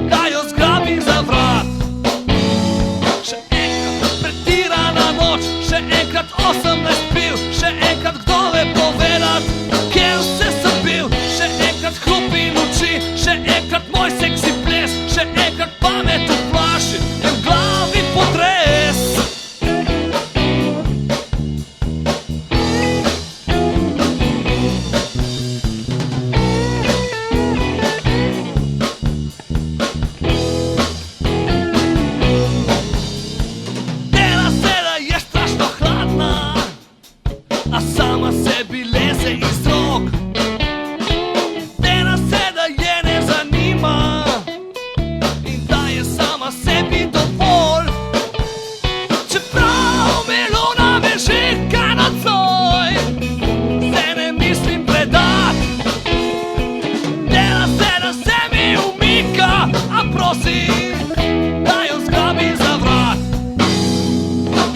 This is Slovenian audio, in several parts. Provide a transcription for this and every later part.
da jo zgrabim za vrat. Še enkrat pretirana noč, še enkrat 18 pil, še enkrat kdo ve povedat, kje vse sem bil. Še enkrat hrup in oči, še enkrat moj seksi ples, še enkrat pamet v flaši in v glavi potres. Dela se, da je strašno hladna, a sama sebi leze iz rok. Dela se, da je ne zanima in da je sama sebi dovolj. Čeprav me luna mežika nocoj, se ne mislim predat. Dela se, da se mi umika, a prosim, da jo zgrabim za vrat.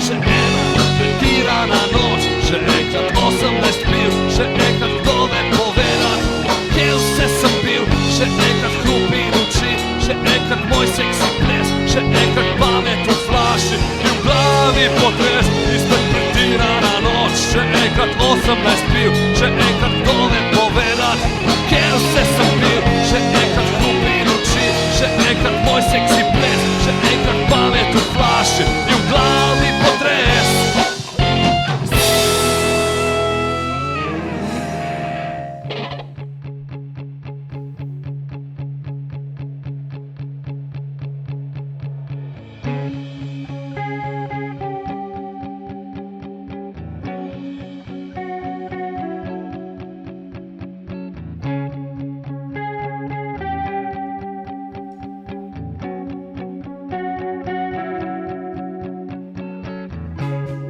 Še ena pretirana noč, še enkrat 18 pil, še enkrat kdo ve povedat, kje vse sem bil. Še enkrat hrup in oči, še enkrat moj seksi ples, še enkrat pamet v flaši in v glavi potres. Ispet pretirana noč, še enkrat 18 pil, še enkrat kdo ve povedat, kje vse sem bil. Še enkrat hrup in oči, še enkrat moj seksi ples, še enkrat pamet v flaši in v glavi potres.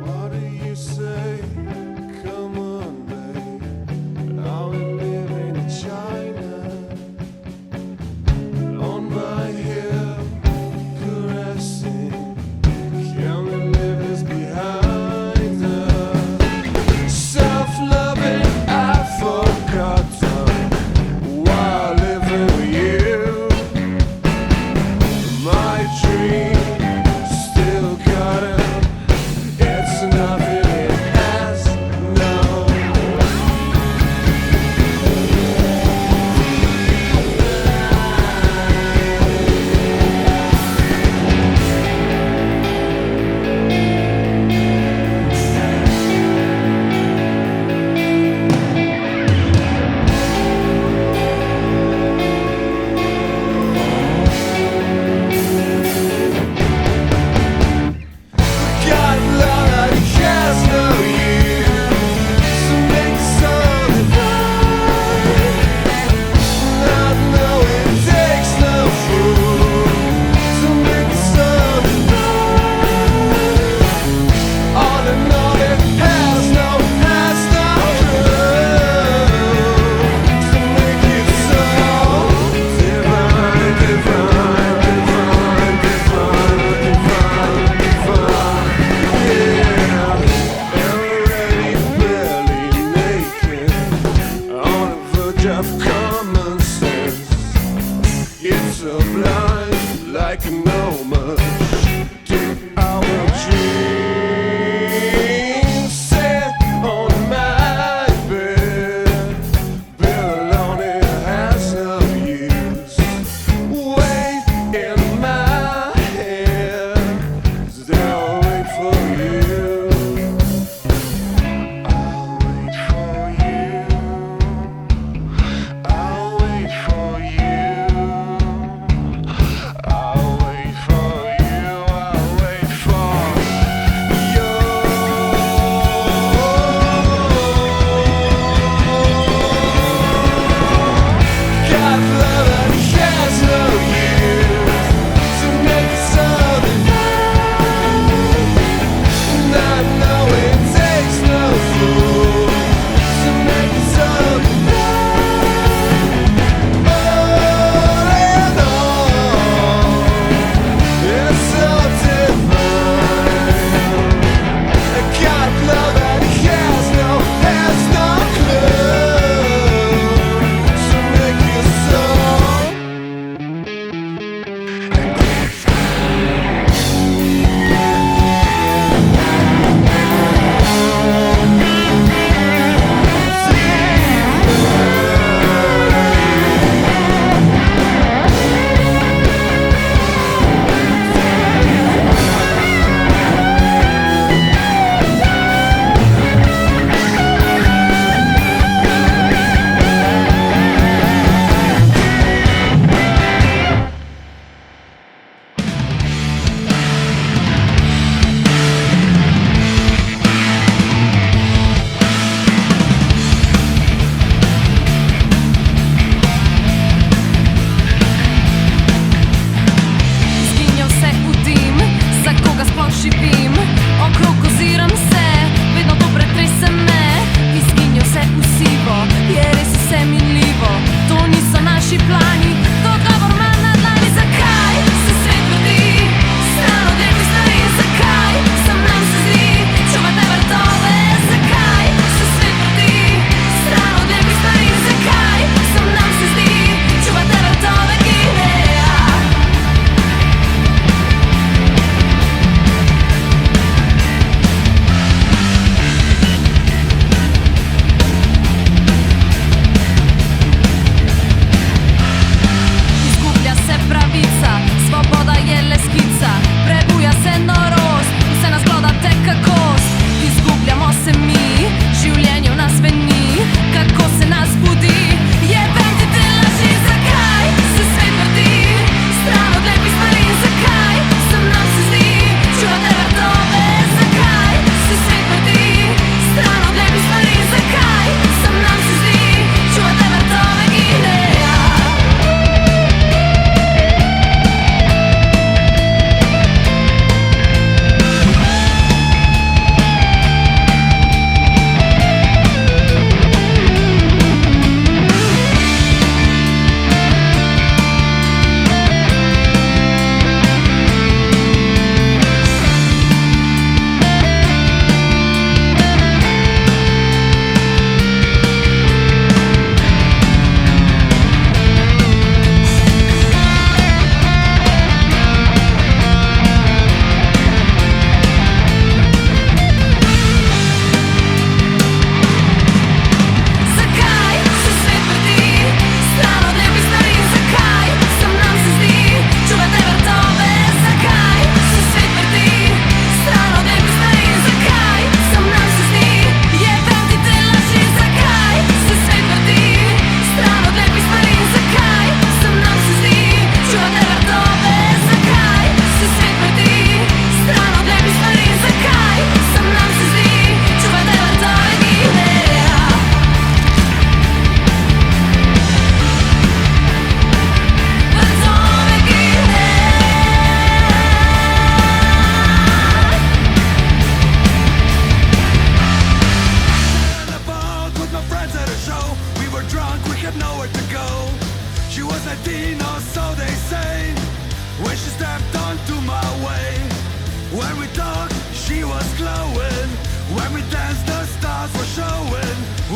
What do you say? Come on, babe. Are we living in China? On my hip, caressing. Can we leave this behind us? Self-loving, I've forgotten while living with you. My dream still got it. It's nothing it has known. Got love that has no use, so make something right. Not knowing takes no fool, so make something right. All in all, it has no truth, so make it so divine, divine, divine, divine, divine, divine. Yeah, already barely naked, on the verge of common sense. It's sublime, like an homage to our dreams. Sit on my bed, bill alone, it has no use. Wait in my head, I'll wait for you. I'll wait for you. I'll wait for you. I'll wait for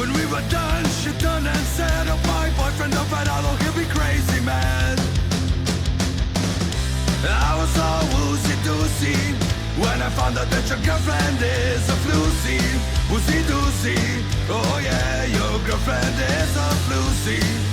When we were done, she turned and said, oh, my boyfriend don't fight out, he'll be crazy, man. I was all woozy-doozy when I found out that your girlfriend is a floozy. Woozy-doozy, oh yeah, your girlfriend is a floozy.